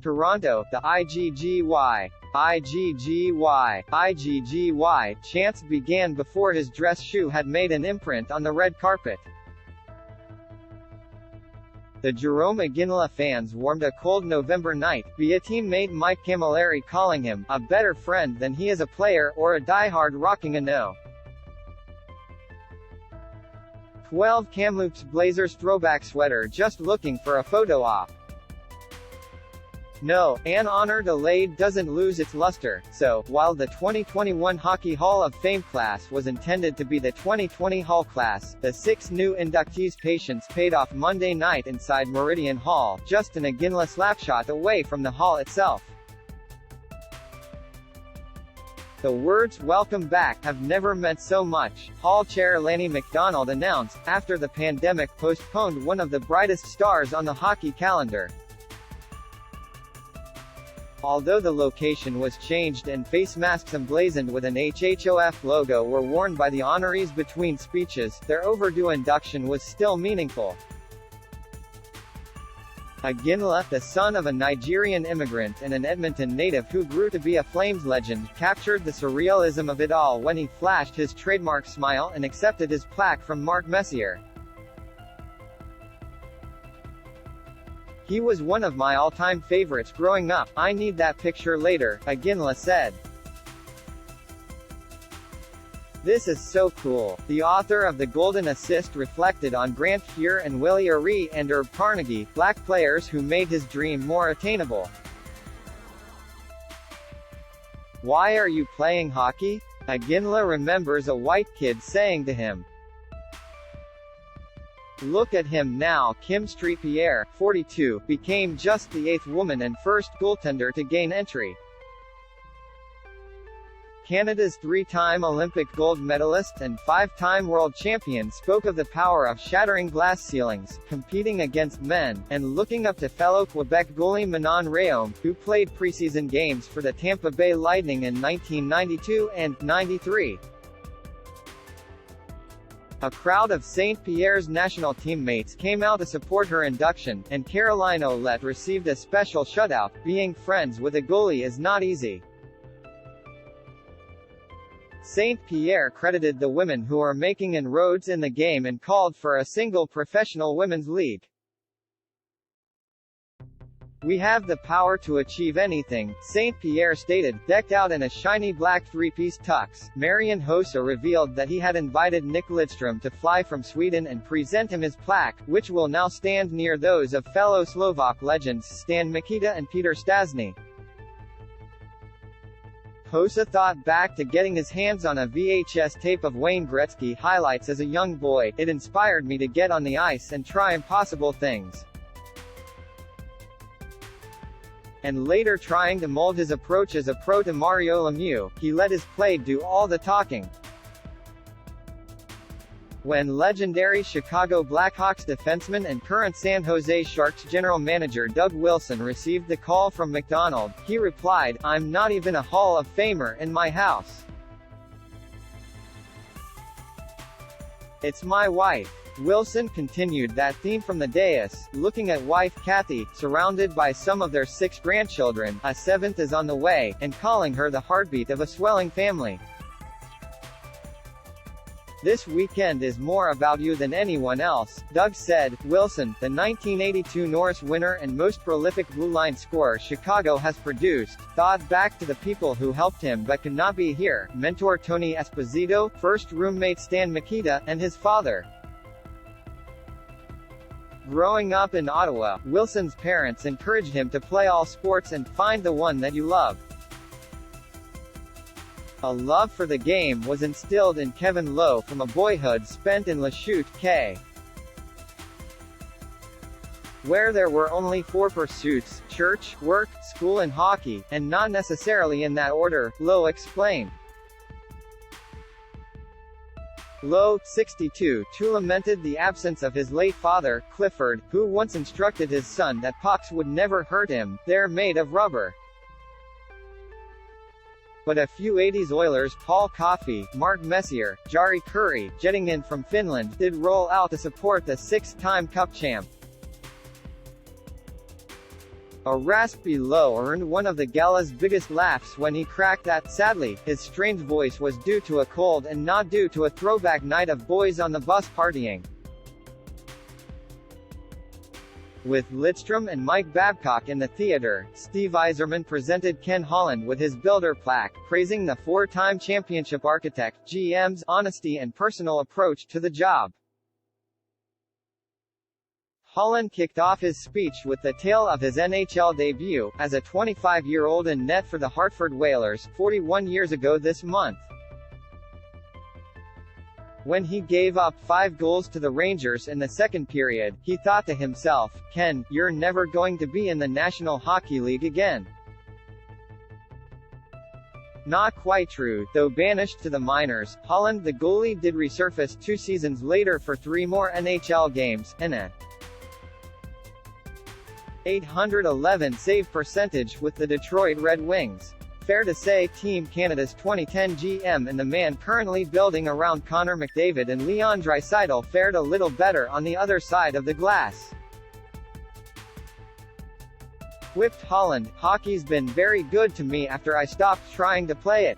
Toronto, the IGGY chants began before his dress shoe had made an imprint on the red carpet. The Jarome Iginla fans warmed a cold November night, via teammate Mike Camilleri calling him a better friend than he is a player, or a diehard rocking a no. 12 Kamloops Blazers throwback sweater just looking for a photo op. No, an honor delayed doesn't lose its luster, so, while the 2021 Hockey Hall of Fame class was intended to be the 2020 Hall class, the 6 new inductees' patience paid off Monday night inside Meridian Hall, just an Iginla slapshot away from the hall itself. The words "welcome back" have never meant so much, Hall Chair Lanny McDonald announced, after the pandemic postponed one of the brightest stars on the hockey calendar. Although the location was changed and face masks emblazoned with an HHOF logo were worn by the honorees between speeches, their overdue induction was still meaningful. Iginla, the son of a Nigerian immigrant and an Edmonton native who grew to be a Flames legend, captured the surrealism of it all when he flashed his trademark smile and accepted his plaque from Mark Messier. "He was one of my all-time favorites growing up, I need that picture later," Iginla said. "This is so cool." The author of the Golden Assist reflected on Grant Fuhr and Willie Aree and Herb Carnegie, black players who made his dream more attainable. "Why are you playing hockey?" Iginla remembers a white kid saying to him. "Look at him now." Kim Street-Pierre, 42, became just the 8th woman and first goaltender to gain entry. Canada's 3-time Olympic gold medalist and 5-time world champion spoke of the power of shattering glass ceilings, competing against men, and looking up to fellow Quebec goalie Manon Rhéaume, who played preseason games for the Tampa Bay Lightning in 1992 and 93. A crowd of St. Pierre's national teammates came out to support her induction, and Caroline Ouellette received a special shutout. Being friends with a goalie is not easy. St. Pierre credited the women who are making inroads in the game and called for a single professional women's league. "We have the power to achieve anything," St. Pierre stated, decked out in a shiny black three-piece tux. Marian Hossa revealed that he had invited Nick Lidstrom to fly from Sweden and present him his plaque, which will now stand near those of fellow Slovak legends Stan Mikita and Peter Stasny. Hossa thought back to getting his hands on a VHS tape of Wayne Gretzky highlights as a young boy. "It inspired me to get on the ice and try impossible things." And later trying to mold his approach as a pro to Mario Lemieux, he let his play do all the talking. When legendary Chicago Blackhawks defenseman and current San Jose Sharks general manager Doug Wilson received the call from McDonald, he replied, "I'm not even a Hall of Famer in my house. It's my wife." Wilson continued that theme from the dais, looking at wife Kathy, surrounded by some of their 6 grandchildren, a 7th is on the way, and calling her the heartbeat of a swelling family. "This weekend is more about you than anyone else," Doug said. Wilson, the 1982 Norris winner and most prolific blue line scorer Chicago has produced, thought back to the people who helped him but could not be here, mentor Tony Esposito, first roommate Stan Mikita, and his father. Growing up in Ottawa, Wilson's parents encouraged him to play all sports and find the one that you love. A love for the game was instilled in Kevin Lowe from a boyhood spent in Lachute, K. where there were only 4 pursuits: church, work, school and hockey, and not necessarily in that order, Lowe explained. Lowe, 62, too lamented the absence of his late father, Clifford, who once instructed his son that pucks would never hurt him, they're made of rubber. But a few 80s Oilers, Paul Coffey, Mark Messier, Jari Kurri, jetting in from Finland, did roll out to support the 6-time Cup champ. A raspy low earned one of the gala's biggest laughs when he cracked that, sadly, his strange voice was due to a cold and not due to a throwback night of boys on the bus partying. With Lidstrom and Mike Babcock in the theater, Steve Yzerman presented Ken Holland with his Builder plaque, praising the four-time championship architect, GM's, honesty and personal approach to the job. Holland kicked off his speech with the tale of his NHL debut, as a 25-year-old in net for the Hartford Whalers, 41 years ago this month. When he gave up 5 goals to the Rangers in the second period, he thought to himself, "Ken, you're never going to be in the National Hockey League again." Not quite true, though banished to the minors, Holland the goalie did resurface 2 seasons later for 3 more NHL games, and a .811 save percentage with the Detroit Red Wings. Fair to say Team Canada's 2010 GM and the man currently building around Connor McDavid and Leon Draisaitl fared a little better on the other side of the glass. Whipped Holland, "Hockey's been very good to me after I stopped trying to play it.